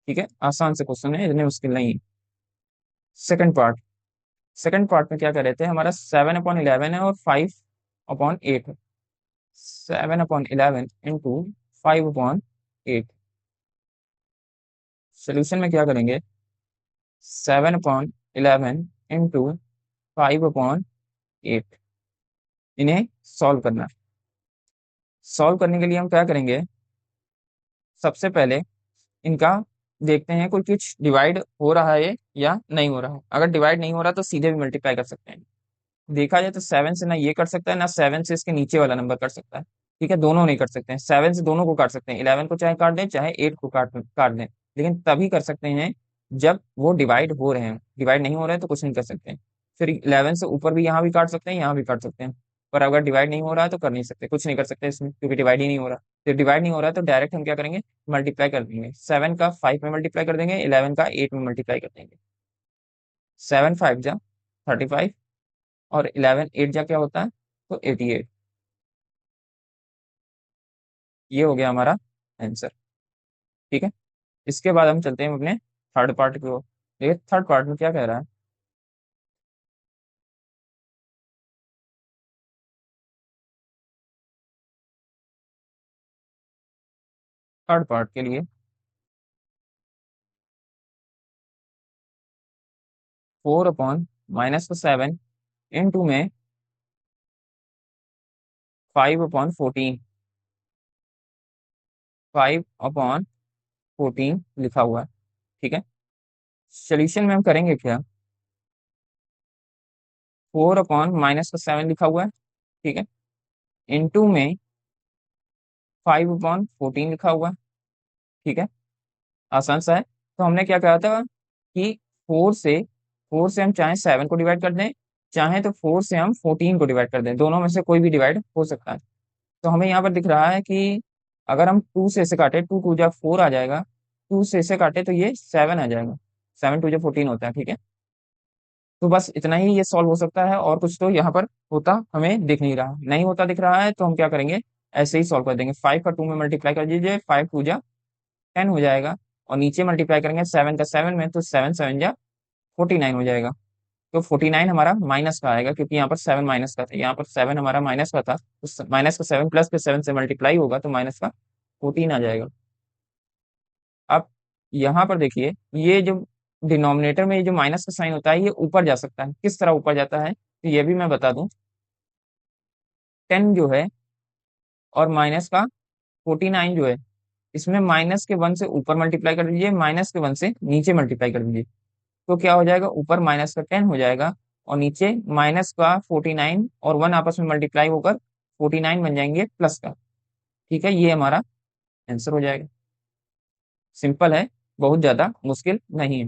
ठीक है, आसान से क्वेश्चन है, इतने मुश्किल नहीं है। Second part. सेकंड पार्ट में क्या कर रहे थे, हमारा 7/11 है और 5/8 है। 7/11 इंटू 5/8। सोल्यूशन में क्या करेंगे, 7/11 इंटू 5/8, इन्हें सॉल्व करना है। सॉल्व करने के लिए हम क्या करेंगे, सबसे पहले इनका देखते हैं कोई कुछ डिवाइड हो रहा है या नहीं हो रहा है। अगर डिवाइड नहीं हो रहा तो सीधे भी मल्टीप्लाई कर सकते हैं। देखा जाए तो 7 से ना ये कर सकता है, ना 7 से इसके नीचे वाला नंबर कर सकता है। ठीक है, दोनों नहीं कर सकते हैं, 7 से दोनों को काट सकते हैं, 11 को चाहे काट दें चाहे 8 को काट काट दें, लेकिन तभी कर सकते हैं जब वो डिवाइड हो रहे हैं। डिवाइड नहीं हो रहे हैं तो कुछ नहीं कर सकते हैं। फिर 11 से ऊपर भी यहाँ भी काट सकते हैं, यहाँ भी काट सकते हैं, पर अगर डिवाइड नहीं हो रहा है तो कर नहीं सकते, कुछ नहीं कर सकते इसमें, क्योंकि डिवाइड ही नहीं हो रहा। तो डिवाइड नहीं हो रहा है तो डायरेक्ट हम क्या करेंगे, मल्टीप्लाई कर देंगे। 7 का 5 में मल्टीप्लाई कर देंगे, 11 का 8 में मल्टीप्लाई कर देंगे। 7 5 जा 35, और 11 8 जा क्या होता है, तो 88। ये हो गया हमारा आंसर। ठीक है, इसके बाद हम चलते हैं अपने थर्ड पार्ट की ओर। देखिए थर्ड पार्ट में क्या कह रहा है। थर्ड पार्ट के लिए 4/-7 इंटू में 5/14, 5/14 लिखा हुआ है। ठीक है, सोल्यूशन में हम करेंगे क्या, 4/-7 लिखा हुआ है। ठीक है, इंटू में 5/14 लिखा हुआ है। ठीक है, आसान सा है। तो हमने क्या कहा था कि 4 से हम चाहे 7 को डिवाइड कर दें, चाहे तो 4 से हम 14 को डिवाइड कर दें, दोनों में से कोई भी डिवाइड हो सकता है। तो हमें यहाँ पर दिख रहा है कि अगर हम 2 से इसे काटे, 2 2 जा 4 आ जाएगा, 2 से इसे काटे तो ये 7 आ जाएगा, 7 2 जा 14 होता है। ठीक है, तो बस इतना ही ये सॉल्व हो सकता है, और कुछ तो यहाँ पर होता हमें दिख नहीं रहा, नहीं होता दिख रहा है, तो हम क्या करेंगे, ऐसे ही सॉल्व कर देंगे। 5 का 2 में मल्टीप्लाई कर दीजिए, 5 2 जा 10 हो जाएगा, और नीचे मल्टीप्लाई करेंगे 7 का 7 में, तो 7 7 जा 49 हो जाएगा। तो 49 हमारा माइनस का आएगा, क्योंकि यहाँ पर 7 माइनस का था, यहाँ पर 7 हमारा माइनस का था, तो माइनस का 7 प्लस के 7 से मल्टीप्लाई होगा, तो माइनस का 14 आ जाएगा। अब यहाँ पर देखिए, ये जो डिनोमिनेटर में ये जो माइनस का साइन होता है, ये ऊपर जा सकता है। किस तरह ऊपर जाता है, तो ये भी मैं बता दूं। 10 जो है और माइनस का 49 जो है, इसमें माइनस के 1 से ऊपर मल्टीप्लाई कर दीजिए, माइनस के 1 से नीचे मल्टीप्लाई कर दीजिए, तो क्या हो जाएगा, ऊपर माइनस का 10 हो जाएगा, और नीचे माइनस का 49 और 1 आपस में मल्टीप्लाई होकर 49 बन जाएंगे प्लस का। ठीक है, ये हमारा आंसर हो जाएगा। सिंपल है, बहुत ज्यादा मुश्किल नहीं है,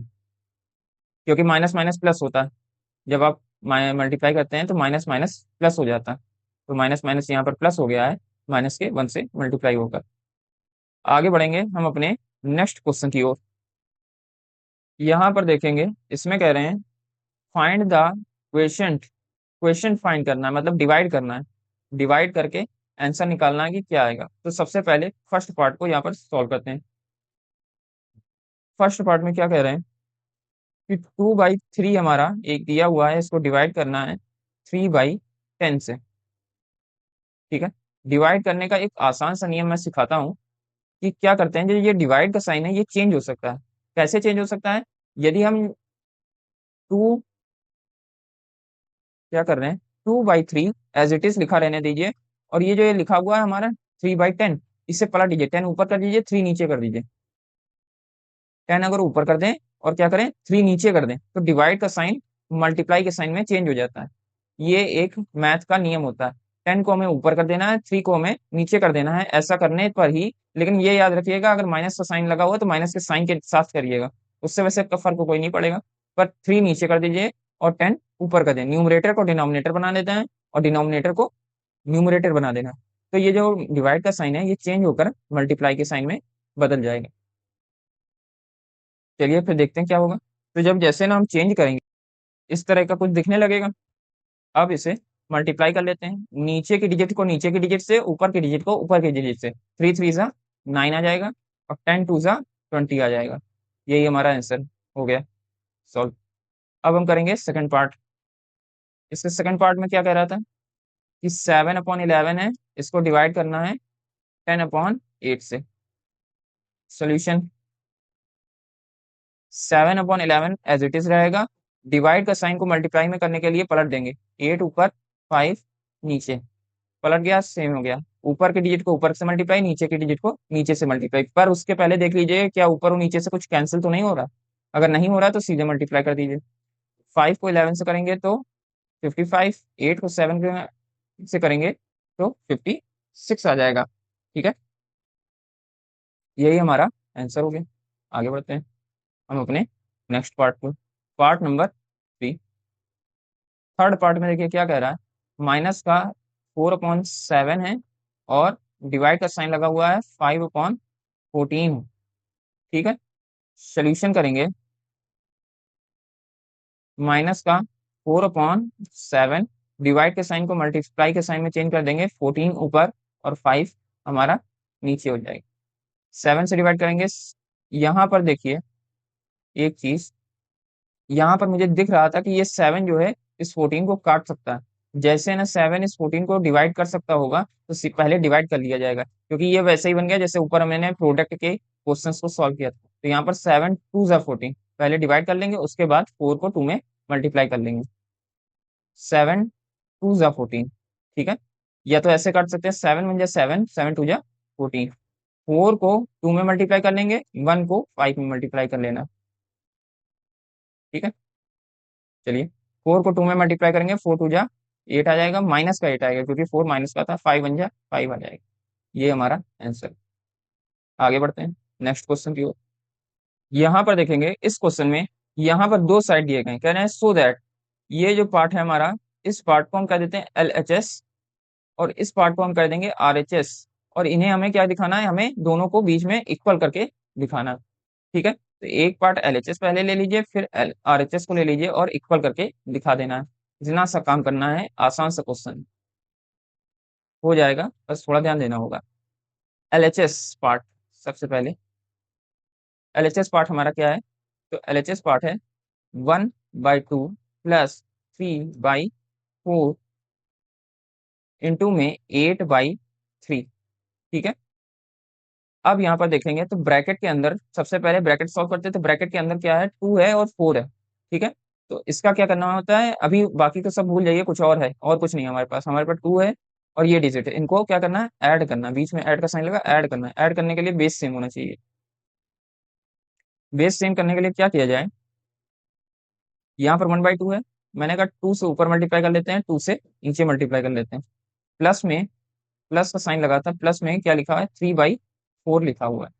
क्योंकि माइनस माइनस प्लस होता है। जब आप मल्टीप्लाई करते हैं तो माइनस माइनस प्लस हो जाता है, तो माइनस माइनस यहाँ पर प्लस हो गया है, माइनस के 1 से मल्टीप्लाई होकर। आगे बढ़ेंगे हम अपने नेक्स्ट क्वेश्चन की ओर। यहाँ पर देखेंगे, इसमें कह रहे हैं find the question. Question find करना है, मतलब डिवाइड करना है, डिवाइड करके आंसर निकालना है कि क्या आएगा। तो सबसे पहले फर्स्ट पार्ट को यहाँ पर सॉल्व करते हैं। फर्स्ट पार्ट में क्या कह रहे हैं कि 2/3 हमारा एक दिया हुआ है, इसको डिवाइड करना है 3/10 से। ठीक है, डिवाइड करने का एक आसान सा नियम मैं सिखाता हूँ कि क्या करते हैं, जो ये डिवाइड का साइन है ये चेंज हो सकता है। कैसे चेंज हो सकता है, यदि हम 2 क्या कर रहे हैं, 2/3 एज इट इज लिखा रहने दीजिए, और ये जो ये लिखा हुआ है हमारा 3/10, इसे पलट दीजिए, 10 ऊपर कर दीजिए, 3 नीचे कर दीजिए। 10 अगर ऊपर कर दें और क्या करें, 3 नीचे कर दें, तो डिवाइड का साइन मल्टीप्लाई के साइन में चेंज हो जाता है। ये एक मैथ का नियम होता है। 10 को हमें ऊपर कर देना है, 3 को हमें नीचे कर देना है, ऐसा करने पर ही। लेकिन ये याद रखिएगा, अगर माइनस का साइन लगा हुआ तो माइनस के साइन के साथ करिएगा, उससे वैसे का फर्क कोई नहीं पड़ेगा। पर 3 नीचे कर दीजिए और 10 ऊपर कर दें, न्यूमरेटर को डिनोमिनेटर बना देते हैं और डिनोमिनेटर को न्यूमरेटर बना देना। तो ये जो डिवाइड का साइन है ये चेंज होकर मल्टीप्लाई के साइन में बदल जाएगा। चलिए फिर देखते हैं क्या होगा। तो जब जैसे ना हम चेंज करेंगे, इस तरह का कुछ दिखने लगेगा। अब इसे मल्टीप्लाई कर लेते हैं, नीचे की डिजिट को नीचे की डिजिट से, ऊपर की डिजिट को ऊपर की डिजिट से। 3 3 जा 9 आ जाएगा, और 10 2 जा 20 आ जाएगा। यही हमारा आंसर हो गया सॉल्व। अब हम करेंगे सेकंड पार्ट। इसके सेकंड पार्ट में क्या कह रहा था कि 7/11 है, इसको डिवाइड करना है 10/8 से। सोल्यूशन 7/11 एज इट इज रहेगा, डिवाइड का साइन को मल्टीप्लाई में करने के लिए पलट देंगे, 8 ऊपर 5 नीचे, पलट गया, सेम हो गया। ऊपर के डिजिट को ऊपर से मल्टीप्लाई, नीचे के डिजिट को नीचे से मल्टीप्लाई, पर उसके पहले देख लीजिए क्या ऊपर और नीचे से कुछ कैंसिल तो नहीं हो रहा। अगर नहीं हो रहा तो सीधे मल्टीप्लाई कर दीजिए। 5 को 11 से करेंगे तो 55, 8 को 7 से करेंगे तो 50, 6 आ जाएगा। ठीक है, यही हमारा आंसर हो गया। आगे बढ़ते हैं हम अपने नेक्स्ट पार्ट को, पार्ट नंबर 3। थर्ड पार्ट में देखिए क्या कह रहा है, माइनस का 4/7 है और डिवाइड का साइन लगा हुआ है 5/14। ठीक है, सोल्यूशन करेंगे, माइनस का 4/7 डिवाइड के साइन को मल्टीप्लाई के साइन में चेंज कर देंगे, 14 ऊपर और 5 हमारा नीचे हो जाएगा। 7 से डिवाइड करेंगे। यहाँ पर देखिए एक चीज, यहाँ पर मुझे दिख रहा था कि ये 7 जो है इस 14 को काट सकता है। जैसे ना 7 इस 14 को डिवाइड कर सकता होगा तो पहले डिवाइड कर लिया जाएगा, क्योंकि ये वैसे ही बन गया जैसे ऊपर मैंने प्रोडक्ट के क्वेश्चंस को सॉल्व किया था। तो यहाँ पर 7 2 ज़ा 14, पहले डिवाइड कर लेंगे, उसके बाद 4 को 2 में मल्टीप्लाई कर लेंगे। 7 2 ज़ा 14। ठीक है, या तो ऐसे काट सकते हैं, 7 1 ज़ा 7, 7 2 ज़ा 14। 4 को 2 में मल्टीप्लाई कर लेंगे, 1 को 5 में मल्टीप्लाई कर लेना। ठीक है, चलिए 4 को 2 में मल्टीप्लाई करेंगे, 4 2 ज़ा 8 आ जाएगा, माइनस का 8 आएगा क्योंकि 4 माइनस का था, 5 1 ज़ा 5 आ जाएगा। ये हमारा आंसर। आगे बढ़ते हैं नेक्स्ट क्वेश्चन की ओर। यहाँ पर देखेंगे इस क्वेश्चन में, यहाँ पर दो साइड दिए गए, कह रहे हैं सो दैट, ये जो पार्ट है हमारा, इस पार्ट को हम कह देते हैं LHS और इस पार्ट को हम कर देंगे RHS। और इन्हें हमें क्या दिखाना है, हमें दोनों को बीच में इक्वल करके दिखाना। ठीक है, तो एक पार्ट LHS पहले ले लीजिए, फिर RHS को ले लीजिए और इक्वल करके दिखा देना है। इतना सा काम करना है, आसान सा क्वेश्चन हो जाएगा, बस थोड़ा ध्यान देना होगा। LHS पार्ट, सबसे पहले LHS पार्ट हमारा क्या है, तो LHS पार्ट है 1/2 प्लस 3/4 इंटू में 8/3। ठीक है, अब यहाँ पर देखेंगे तो ब्रैकेट के अंदर, सबसे पहले ब्रैकेट सॉल्व करते हैं, तो ब्रैकेट के अंदर क्या है, 2 है और 4 है। ठीक है, तो इसका क्या करना होता है, अभी बाकी तो सब भूल जाइए, कुछ और है और कुछ नहीं है हमारे पास 2 है और ये डिजिट है, इनको क्या करना है, ऐड करना है, बीच में ऐड का साइन लगा, ऐड करना है। ऐड करने के लिए बेस सेम होना चाहिए। बेस सेम करने के लिए क्या किया जाए, यहाँ पर 1/2 है, मैंने कहा 2 से ऊपर मल्टीप्लाई कर लेते हैं, 2 से नीचे मल्टीप्लाई कर लेते हैं। प्लस में, प्लस का साइन लगा था, प्लस में क्या लिखा है, 3/4 लिखा हुआ है,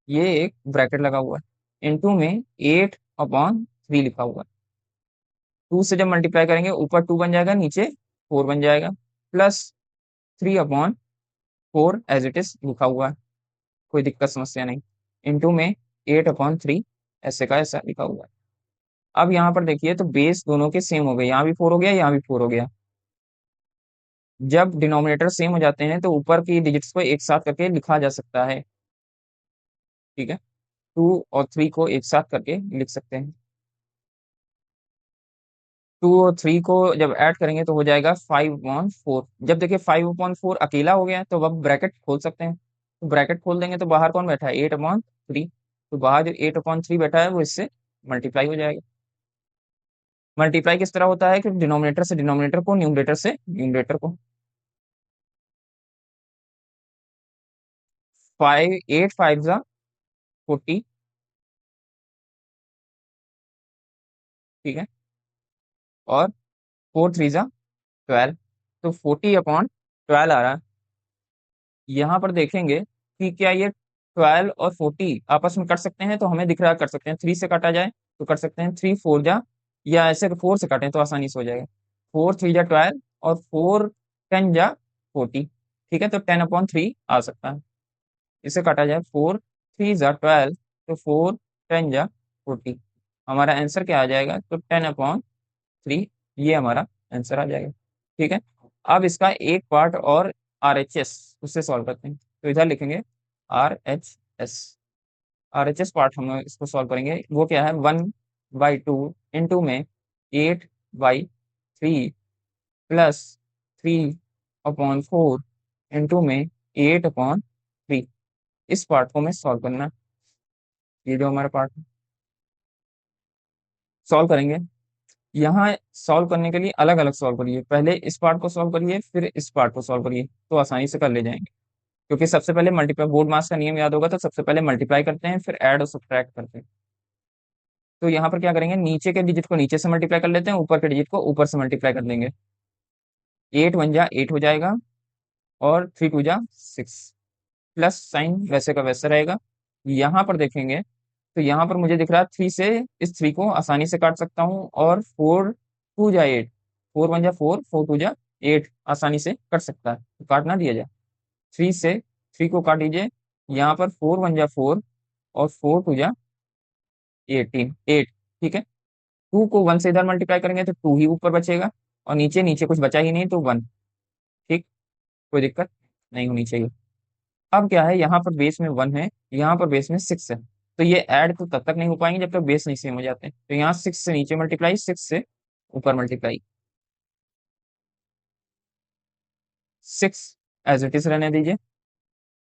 ये एक ब्रैकेट लगा हुआ है, इनटू में 8/3 लिखा हुआ है। 2 से जब मल्टीप्लाई करेंगे, ऊपर 2 बन जाएगा, नीचे 4 बन जाएगा, प्लस 3/4 एज इट इज लिखा हुआ है, कोई दिक्कत समस्या नहीं, इनटू में 8/3 ऐसे का ऐसा लिखा हुआ है। अब यहाँ पर देखिए तो बेस दोनों के सेम हो गए, यहाँ भी 4 हो गया, यहाँ भी 4 हो गया। जब डिनोमिनेटर सेम हो जाते हैं तो ऊपर की डिजिट्स को एक साथ करके लिखा जा सकता है। ठीक है, 2 और 3 को एक साथ करके लिख सकते हैं। 2 और 3 को जब ऐड करेंगे तो हो जाएगा 5/4। जब देखिए 5/4 अकेला हो गया तो अब ब्रैकेट खोल सकते हैं, तो ब्रैकेट खोल देंगे तो बाहर कौन बैठा है, 8/3। तो बाहर जो 8/3 बैठा है वो इससे मल्टीप्लाई हो जाएगा। मल्टीप्लाई किस तरह होता है कि डिनोमिनेटर से डिनोमिनेटर को, न्यूमरेटर से न्यूमरेटर को। 8 5 ज़ा 40। ठीक है, और 4 3 ज़ा 12, तो 40/12 आ रहा है। यहाँ पर देखेंगे कि क्या ये 12 और 40 आपस में कट सकते हैं, तो हमें दिख रहा है कर सकते हैं, 3 से काटा जाए तो कर सकते हैं, 3 4 ज़ा, या ऐसे 4 से काटें तो आसानी से हो जाएगा, 4 3 ज़ा 12 और 4 10 ज़ा 40। ठीक है, तो 10/3 आ सकता है, इसे काटा जाए, 4 3 ज़ा 12, तो 4 10 ज़ा 40, हमारा आंसर क्या आ जाएगा, तो 10/3, ये हमारा आंसर आ जाएगा। ठीक है, अब इसका एक पार्ट और RHS, उससे सॉल्व करते हैं, तो इधर लिखेंगे RHS। RHS पार्ट हम इसको सॉल्व करेंगे, वो क्या है, 1/2 इंटू में 8/3 प्लस 3/4 इंटू में 8/3। इस पार्ट को हमें सॉल्व करना है, ये जो हमारा पार्ट सॉल्व करेंगे। यहाँ सॉल्व करने के लिए अलग अलग सॉल्व करिए, पहले इस पार्ट को सॉल्व करिए, फिर इस पार्ट को सॉल्व करिए, तो आसानी से कर ले जाएंगे। क्योंकि सबसे पहले मल्टीप्लाई, बोर्ड मास का नियम याद होगा, तो सबसे पहले मल्टीप्लाई करते हैं, फिर ऐड और सब्ट्रैक्ट करते हैं। तो यहाँ पर क्या करेंगे, नीचे के डिजिट को नीचे से मल्टीप्लाई कर लेते हैं, ऊपर के डिजिट को ऊपर से मल्टीप्लाई कर देंगे। 8 1 ज़ा 8 हो जाएगा, और 3 2 जा 6, प्लस साइन वैसे का वैसे रहेगा। यहाँ पर देखेंगे तो यहाँ पर मुझे दिख रहा है 3 से इस 3 को आसानी से काट सकता हूँ, और 4 2 जा 8, 4 1 जा 4, 4 2 जा 8 आसानी से कट सकता है, तो काटना दिया जाए। 3 से 3 को काट दीजिए, यहाँ पर 4 1 जा 4 और 4 2 जा 18, 8। ठीक है, 2 को 1 से इधर मल्टीप्लाई करेंगे तो 2 ही ऊपर बचेगा, और नीचे नीचे कुछ बचा ही नहीं तो 1। ठीक, कोई दिक्कत नहीं होनी चाहिए। अब क्या है, यहाँ पर बेस में 1 है, यहाँ पर बेस में 6 है, तो ये ऐड तो तब तक नहीं हो पाएंगे जब तक बेस नहीं सेम हो जाते हैं। तो यहाँ 6 से नीचे मल्टीप्लाई, 6 से ऊपर मल्टीप्लाई, 6 एज इट इज रहने दीजिए।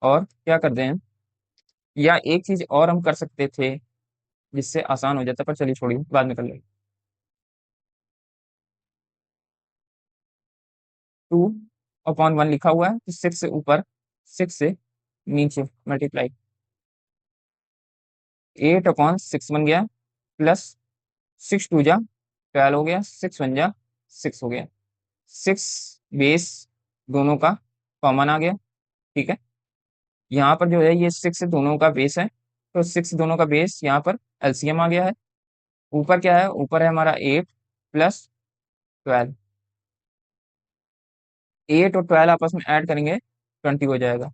और क्या करते हैं, या एक चीज और हम कर सकते थे जिससे आसान हो जाता, पर चलिए छोड़िए बाद में कर लेंगे। 2/1 लिखा हुआ है तो 6 से ऊपर, 6 से नीचे मल्टीप्लाई, 8/6 बन गया, प्लस 6 2 जा 12 हो गया, 6 1 जा 6 हो गया। 6 बेस दोनों का कॉमन आ गया। ठीक है, यहाँ पर जो है ये 6 दोनों का बेस है, तो 6 दोनों का बेस यहाँ पर एलसीएम आ गया है। ऊपर क्या है, ऊपर है हमारा 8 + 12, 8 और 12 आपस में ऐड करेंगे 20 हो जाएगा,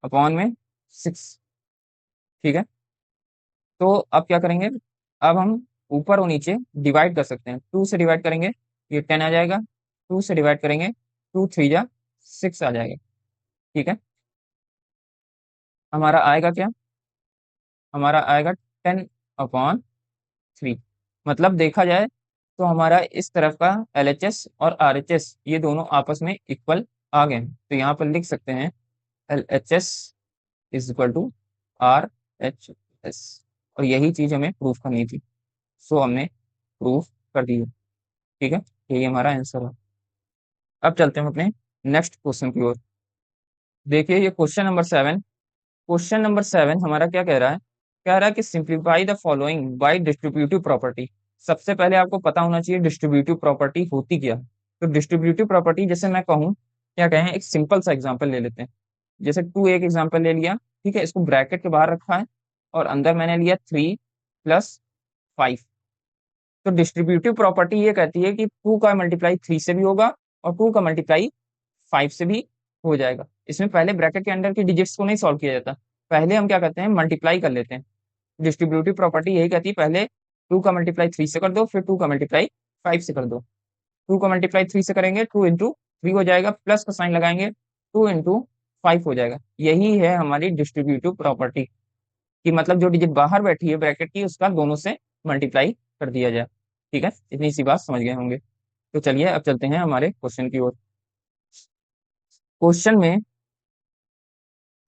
अपॉन में 6। ठीक है, तो अब क्या करेंगे, अब हम ऊपर और नीचे डिवाइड कर सकते हैं। 2 से डिवाइड करेंगे ये 10 आ जाएगा, 2 से डिवाइड करेंगे 2 3 जा 6 आ जाएगा। ठीक है, हमारा आएगा क्या, हमारा आएगा 10/3। मतलब देखा जाए तो हमारा इस तरफ का LHS और RHS ये दोनों आपस में इक्वल आ गए हैं। तो यहाँ पर लिख सकते हैं LHS = RHS, और यही चीज हमें प्रूफ करनी थी, सो हमने प्रूफ कर दी है। ठीक है, यही हमारा आंसर है। अब चलते हैं अपने नेक्स्ट क्वेश्चन की ओर। देखिए ये क्वेश्चन नंबर 7 हमारा क्या कह रहा है, कह रहा है कि simplify the following bye distributive property. सबसे पहले आपको पता होना चाहिए डिस्ट्रीब्यूटिव प्रॉपर्टी होती क्या। तो डिस्ट्रीब्यूटिव प्रॉपर्टी जैसे मैं कहूँ, क्या कहें, एक सिंपल सा एग्जांपल ले लेते हैं। जैसे 2 एक एग्जांपल ले लिया, ठीक है, इसको ब्रैकेट के बाहर रखा है, और अंदर मैंने लिया 3 + 5। तो डिस्ट्रीब्यूटिव प्रॉपर्टी ये कहती है कि 2 का मल्टीप्लाई 3 से भी होगा, और 2 का मल्टीप्लाई 5 से भी हो जाएगा। इसमें पहले ब्रैकेट के अंदर की डिजिट्स को नहीं सॉल्व किया जाता, पहले हम क्या करते हैं, मल्टीप्लाई कर लेते हैं। डिस्ट्रीब्यूटिव प्रॉपर्टी यही कहती है, पहले 2 का मल्टीप्लाई 3 से कर दो, फिर 2 का मल्टीप्लाई 5 से कर दो। 2 का मल्टीप्लाई 3 से करेंगे 2 × 3 हो जाएगा, प्लस का साइन लगाएंगे 2 × 5 हो जाएगा। यही है हमारी डिस्ट्रीब्यूटिव प्रॉपर्टी, कि मतलब जो डिजिट बाहर बैठी है ब्रैकेट की उसका दोनों से मल्टीप्लाई कर दिया जाए। ठीक है, इतनी सी बात समझ गए होंगे। तो चलिए अब चलते हैं हमारे क्वेश्चन की ओर। क्वेश्चन में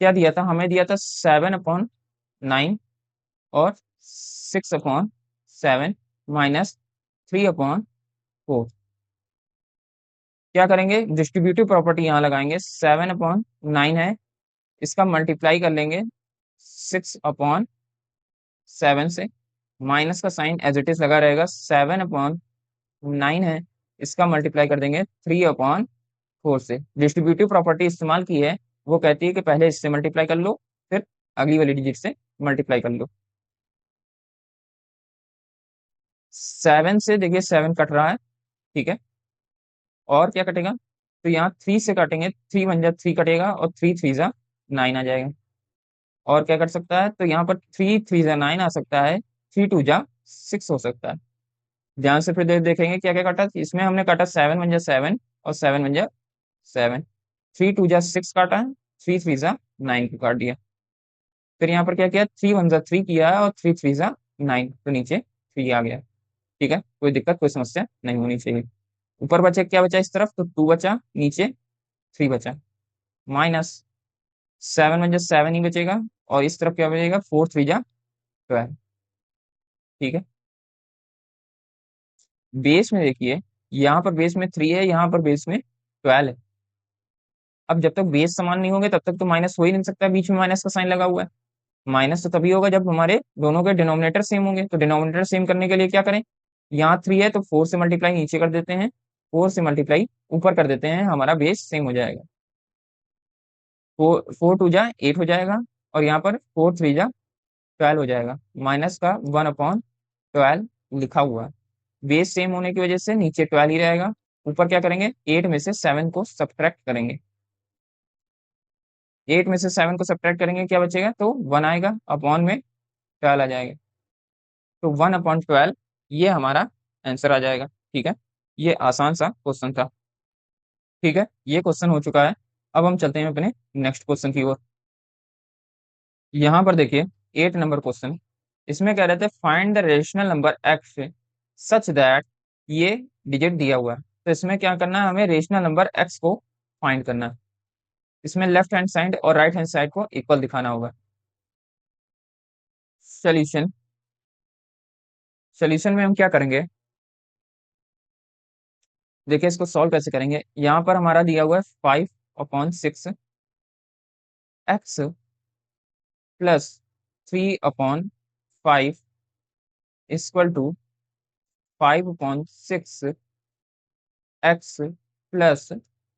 क्या दिया था, हमें दिया था 7/9 और 6/7 माइनस 3/4। क्या करेंगे, डिस्ट्रीब्यूटिव प्रॉपर्टी यहाँ लगाएंगे। 7/9 है, इसका मल्टीप्लाई कर लेंगे 6/7 से, माइनस का साइन एज इट इज लगा रहेगा। 7/9 है, इसका मल्टीप्लाई कर देंगे 3/4 से। डिस्ट्रीब्यूटिव प्रॉपर्टी इस्तेमाल की है, वो कहती है कि पहले इससे मल्टीप्लाई कर लो, फिर अगली वाली डिजिट से मल्टीप्लाई कर लो। 7 से देखिए 7 कट रहा है, ठीक है, और क्या कटेगा, तो यहाँ 3 से काटेंगे, 3 1 जा 3 कटेगा, और 3 3 जा 9 आ जाएगा। और क्या कर सकता है, तो यहाँ पर 3 3 जा 9 आ सकता है, 3 2 जा 6 हो सकता है। ध्यान से फिर देखेंगे क्या क्या काटा, इसमें हमने काटा 7 1 जा 7 और 7 1 जा 7, 3 2 जा 6 काटा है, 3 3 जा 9 को काट दिया। फिर यहाँ पर क्या किया, 3 1 जा 3 किया है, और 3 3 जा 9, तो नीचे 3 आ गया। ठीक है, कोई दिक्कत कोई समस्या नहीं होनी चाहिए। ऊपर बचे क्या बचा इस तरफ, तो 2 बचा, नीचे 3 बचा, माइनस 7 1 जा 7 ही बचेगा, और इस तरफ क्या बचेगा, 4 3 जा 12। ठीक है, बेस में देखिए, यहाँ पर बेस में 3 है, यहाँ पर बेस में 12 है। अब जब तक बेस समान नहीं होंगे तब तक तो माइनस हो ही नहीं सकता, बीच में माइनस का साइन लगा हुआ है। माइनस तो तभी होगा जब हमारे दोनों के डिनोमिनेटर सेम होंगे। तो डिनोमिनेटर सेम करने के लिए क्या करें, यहाँ 3 है तो 4 से मल्टीप्लाई नीचे कर देते हैं, 4 से मल्टीप्लाई ऊपर कर देते हैं, हमारा बेस सेम हो जाएगा। 4 4 टू जा 8 हो जाएगा, और यहाँ पर 4 3 जा 12 हो जाएगा। माइनस का 1/12 लिखा हुआ है। बेस सेम होने की वजह से नीचे 12 ही रहेगा। ऊपर क्या करेंगे, 8 में से 7 को सब्ट्रैक्ट करेंगे। 8 में से 7 को सब्ट्रैक्ट करेंगे, क्या बचेगा, तो 1 आएगा, अपॉन में 12 आ जाएगा। तो 1/12 ये हमारा आंसर आ जाएगा। ठीक है, ये आसान सा क्वेश्चन था। ठीक है, ये क्वेश्चन हो चुका है। अब हम चलते हैं अपने नेक्स्ट क्वेश्चन की ओर। यहाँ पर देखिए 8 नंबर क्वेश्चन, इसमें कह रहे थे find the rational number x such that, ये डिजिट दिया हुआ है, तो इसमें क्या करना है, हमें रेशनल नंबर एक्स को फाइंड करना है। इसमें लेफ्ट हैंड साइड और राइट हैंड साइड को इक्वल दिखाना होगा। सोल्यूशन, सोल्यूशन में हम क्या करेंगे, देखिए इसको सॉल्व कैसे करेंगे। यहाँ पर हमारा दिया हुआ है 5/6 X plus 3/5 equal to 5/6 X plus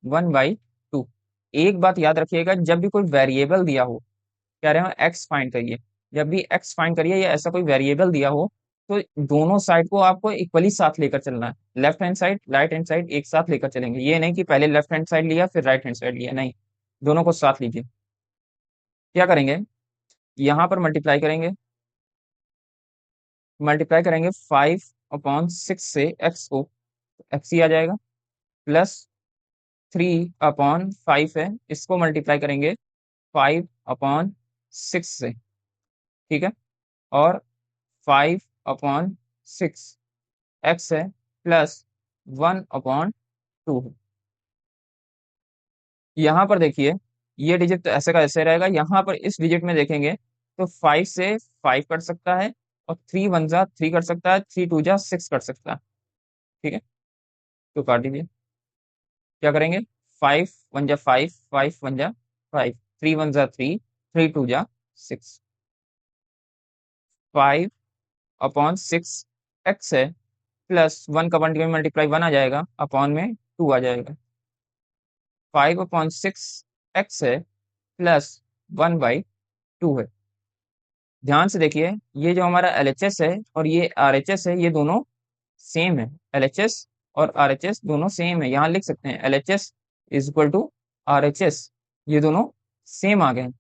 1/2। एक बात याद रखिएगा, जब भी कोई वेरिएबल दिया हो, कह रहे हो एक्स फाइंड करिए, जब भी एक्स फाइंड करिए या ऐसा कोई वेरिएबल दिया हो, तो दोनों साइड को आपको इक्वली साथ लेकर चलना है। Left hand side right hand side एक साथ लेकर चलेंगे, ये नहीं कि पहले लेफ्ट हैंड साइड लिया फिर राइट हैंड साइड लिया, नहीं, दोनों को साथ लीजिए। क्या करेंगे, यहाँ पर मल्टीप्लाई करेंगे, मल्टीप्लाई करेंगे 5/6 से एक्स को, एक्स ही आ जाएगा, प्लस 3/5 है, इसको मल्टीप्लाई करेंगे 5/6 से। ठीक है, और 5/6 एक्स है प्लस 1/2 है। यहाँ पर देखिए ये डिजिट तो ऐसे का ऐसे रहेगा, यहाँ पर इस डिजिट में देखेंगे तो 5 से 5 कट सकता है, और 3 1 जा 3 कट सकता है, 3 2 जा 6 कट सकता है। ठीक है, तो काट दीजिए। क्या करेंगे, 5 1 जा 5, 5 1 जा 5, 3 1 जा 3, 3 2 जा 6। 5/6 एक्स है, प्लस 1 का 1 में मल्टीप्लाई 1 आ जाएगा, अपॉन में 2 आ जाएगा। 5/6 एक्स है प्लस 1/2 है। ध्यान से देखिए, ये जो हमारा एलएचएस है और ये आरएचएस है, ये दोनों सेम है। एलएचएस और आरएचएस दोनों सेम है, यहाँ लिख सकते हैं LHS is equal to RHS, ये दोनों सेम आ गए हैं।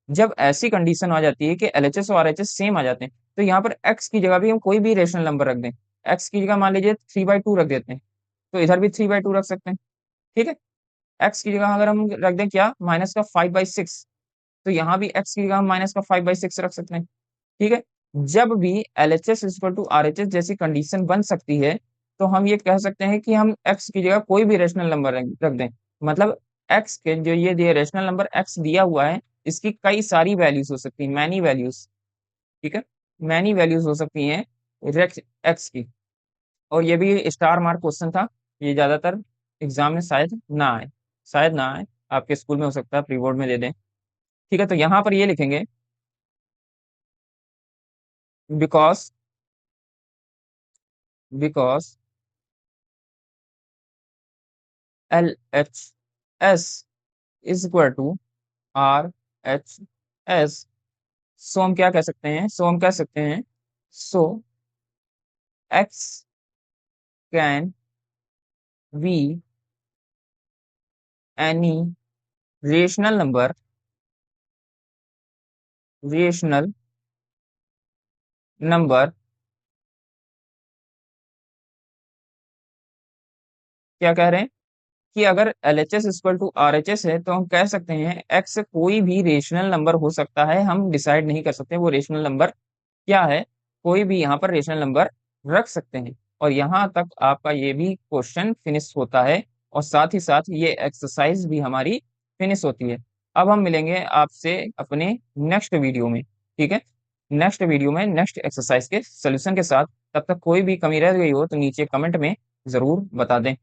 जब ऐसी कंडीशन आ जाती है कि एलएचएस और आरएचएस सेम आ जाते हैं, तो यहाँ पर एक्स की जगह भी हम कोई भी रेशनल नंबर रख दें। एक्स की जगह मान लीजिए 3/2 रख देते हैं, तो इधर भी 3/2 रख सकते हैं। ठीक है, एक्स की जगह अगर हम रख दें क्या, माइनस का 5/6, तो यहाँ भी एक्स की जगह हम माइनस का 5/6 रख सकते हैं। ठीक है, जब भी LHS इक्वल टू RHS जैसी कंडीशन बन सकती है, तो हम ये कह सकते हैं कि हम x की जगह कोई भी रेशनल नंबर रख दें। मतलब x के जो ये दिए रेशनल नंबर x दिया हुआ है, इसकी कई सारी वैल्यूज हो सकती हैं, मैनी वैल्यूज। ठीक है, मैनी वैल्यूज हो सकती हैं x की। और ये भी स्टार मार्क क्वेश्चन था, ये ज्यादातर एग्जाम में शायद ना आए, शायद ना आए, आपके स्कूल में हो सकता है प्री बोर्ड में दे दें। ठीक है, तो यहाँ पर ये लिखेंगे because because LHS is equal to RHS। So हम क्या कह सकते हैं, सो हम कह सकते हैं, सो x can be any rational number, rational number, क्या कह रहे हैं कि अगर LHS इक्वल टू RHS है, तो हम कह सकते हैं x कोई भी रेशनल नंबर हो सकता है, हम डिसाइड नहीं कर सकते वो रेशनल नंबर क्या है, कोई भी यहाँ पर रेशनल नंबर रख सकते हैं। और यहाँ तक आपका ये भी क्वेश्चन फिनिश होता है, और साथ ही साथ ये एक्सरसाइज भी हमारी फिनिश होती है। अब हम मिलेंगे आपसे अपने नेक्स्ट वीडियो में। ठीक है, नेक्स्ट वीडियो में नेक्स्ट एक्सरसाइज के सोल्यूशन के साथ। तब तक कोई भी कमी रह गई हो तो नीचे कमेंट में जरूर बता दें।